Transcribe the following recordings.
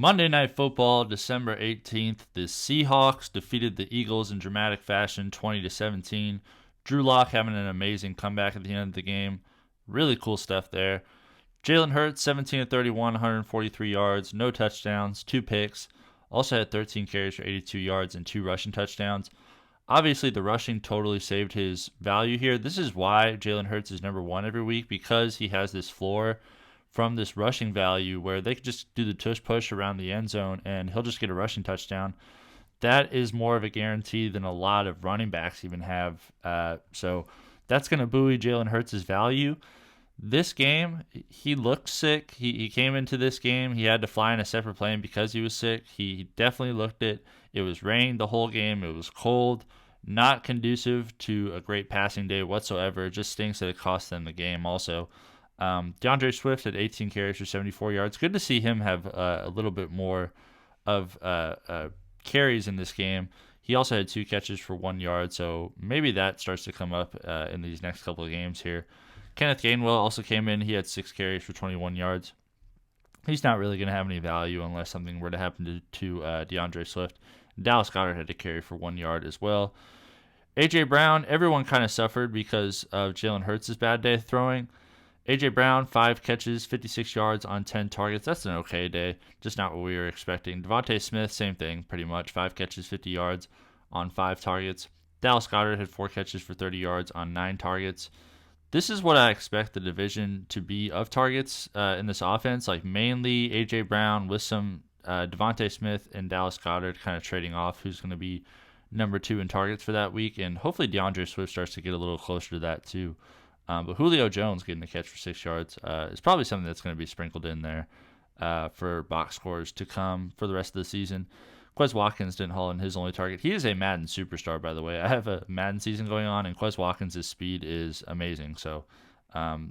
Monday Night Football, December 18th. The Seahawks defeated the Eagles in dramatic fashion, 20-17. Drew Lock having an amazing comeback at the end of the game. Really cool stuff there. Jalen Hurts, 17-31, 143 yards, no touchdowns, 2 picks. Also had 13 carries for 82 yards and 2 rushing touchdowns. Obviously, the rushing totally saved his value here. This is why Jalen Hurts is number 1 every week, because he has this floor from this rushing value where they could just do the tush push around the end zone and he'll just get a rushing touchdown. That is more of a guarantee than a lot of running backs even have. So that's going to buoy Jalen Hurts' value. This game, he looked sick. He came into this game. He had to fly in a separate plane because he was sick. He definitely looked it. It was raining the whole game. It was cold. Not conducive to a great passing day whatsoever. It just stinks that it cost them the game also. DeAndre Swift had 18 carries for 74 yards. Good to see him have a little bit more of carries in this game. He also had 2 catches for 1 yard, so maybe that starts to come up in these next couple of games here. Kenneth Gainwell also came in. He had 6 carries for 21 yards. He's not really going to have any value unless something were to happen to DeAndre Swift. Dallas Goedert had to carry for 1 yard as well. A.J. Brown, everyone kind of suffered because of Jalen Hurts' bad day throwing. A.J. Brown, 5 catches, 56 yards on 10 targets. That's an okay day, just not what we were expecting. DeVonta Smith, same thing, pretty much. 5 catches, 50 yards on 5 targets. Dallas Goedert had 4 catches for 30 yards on 9 targets. This is what I expect the division to be of targets in this offense, like mainly A.J. Brown with some DeVonta Smith and Dallas Goedert kind of trading off who's going to be number 2 in targets for that week, and hopefully DeAndre Swift starts to get a little closer to that too. But Julio Jones getting a catch for 6 yards is probably something that's going to be sprinkled in there for box scores to come for the rest of the season. Quez Watkins didn't haul in his only target. He is a Madden superstar, by the way. I have a Madden season going on, and Quez Watkins' speed is amazing. So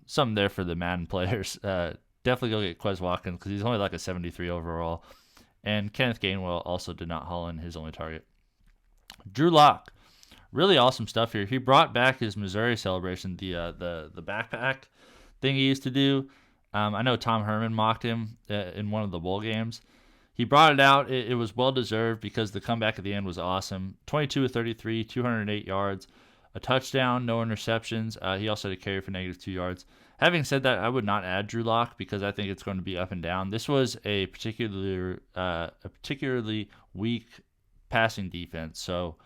something there for the Madden players. Definitely go get Quez Watkins because he's only like a 73 overall. And Kenneth Gainwell also did not haul in his only target. Drew Lock. Really awesome stuff here. He brought back his Missouri celebration, the backpack thing he used to do. I know Tom Herman mocked him in one of the bowl games. He brought it out. It was well-deserved because the comeback at the end was awesome. 22 of 33, 208 yards, a touchdown, no interceptions. He also had a carry for -2 yards. Having said that, I would not add Drew Lock because I think it's going to be up and down. This was a particularly weak passing defense. So,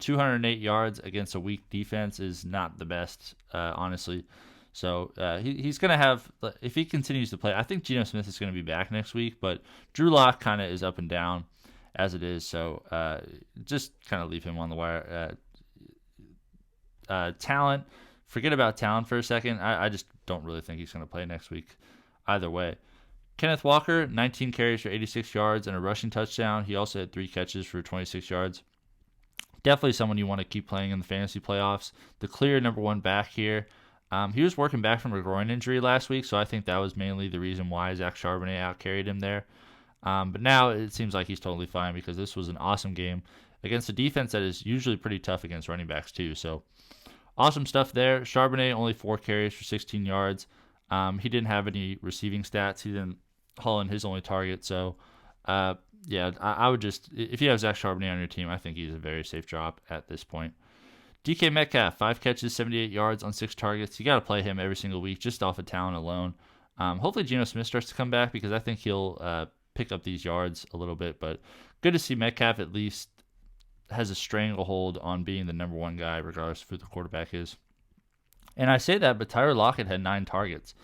208 yards against a weak defense is not the best, honestly. So he's going to have, if he continues to play, I think Geno Smith is going to be back next week, but Drew Lock kind of is up and down as it is. So just kind of leave him on the wire. Talent, forget about talent for a second. I just don't really think he's going to play next week either way. Kenneth Walker, 19 carries for 86 yards and a rushing touchdown. He also had 3 catches for 26 yards. Definitely someone you want to keep playing in the fantasy playoffs. The clear number 1 back here. He was working back from a groin injury last week, so I think that was mainly the reason why Zach Charbonnet outcarried him there. But now it seems like he's totally fine because this was an awesome game against a defense that is usually pretty tough against running backs too. So awesome stuff there. Charbonnet only 4 carries for 16 yards. He didn't have any receiving stats. He didn't haul in his only target. So, I would just, if you have Zach Charbonnet on your team, I think he's a very safe drop at this point. DK Metcalf, 5 catches, 78 yards on 6 targets. You got to play him every single week just off of talent alone. Hopefully Geno Smith starts to come back because I think he'll pick up these yards a little bit. But good to see Metcalf at least has a stranglehold on being the number 1 guy regardless of who the quarterback is. And I say that, but Tyler Lockett had 9 targets,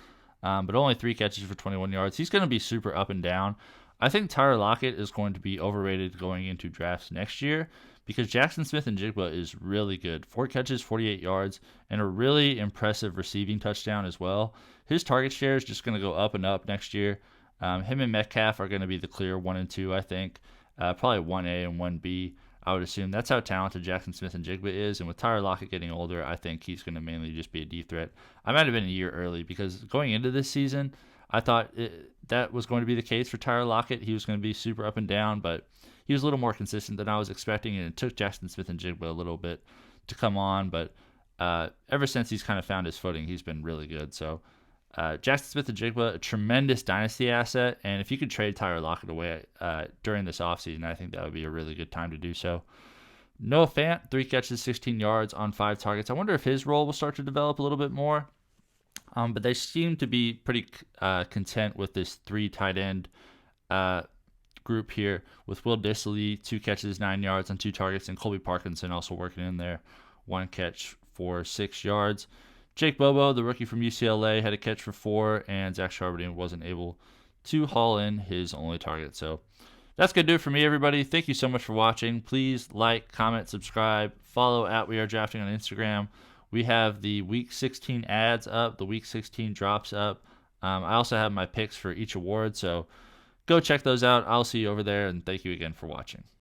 but only 3 catches for 21 yards. He's going to be super up and down. I think Tyler Lockett is going to be overrated going into drafts next year because Jaxon Smith-Njigba is really good. 4 catches, 48 yards, and a really impressive receiving touchdown as well. His target share is just going to go up and up next year. Him and Metcalf are going to be the clear 1 and 2, I think. Probably 1A and 1B, I would assume. That's how talented Jaxon Smith-Njigba is. And with Tyler Lockett getting older, I think he's going to mainly just be a deep threat. I might have been a year early because going into this season, I thought that was going to be the case for Tyler Lockett. He was going to be super up and down, but he was a little more consistent than I was expecting, and it took Jaxon Smith-Njigba a little bit to come on. But ever since he's kind of found his footing, he's been really good. So Jaxon Smith-Njigba, a tremendous dynasty asset, and if you could trade Tyler Lockett away during this offseason, I think that would be a really good time to do so. Noah Fant, 3 catches, 16 yards on 5 targets. I wonder if his role will start to develop a little bit more. But they seem to be pretty content with this 3 tight end group here, with Will Dissly, 2 catches, 9 yards on 2 targets, and Colby Parkinson also working in there, 1 catch for 6 yards. Jake Bobo, the rookie from UCLA, had a catch for 4, and Zach Charbonnet wasn't able to haul in his only target. So that's going to do it for me, everybody. Thank you so much for watching. Please like, comment, subscribe, follow @WeAreDrafting on Instagram. We have the Week 16 ads up, the Week 16 drops up. I also have my picks for each award, so go check those out. I'll see you over there, and thank you again for watching.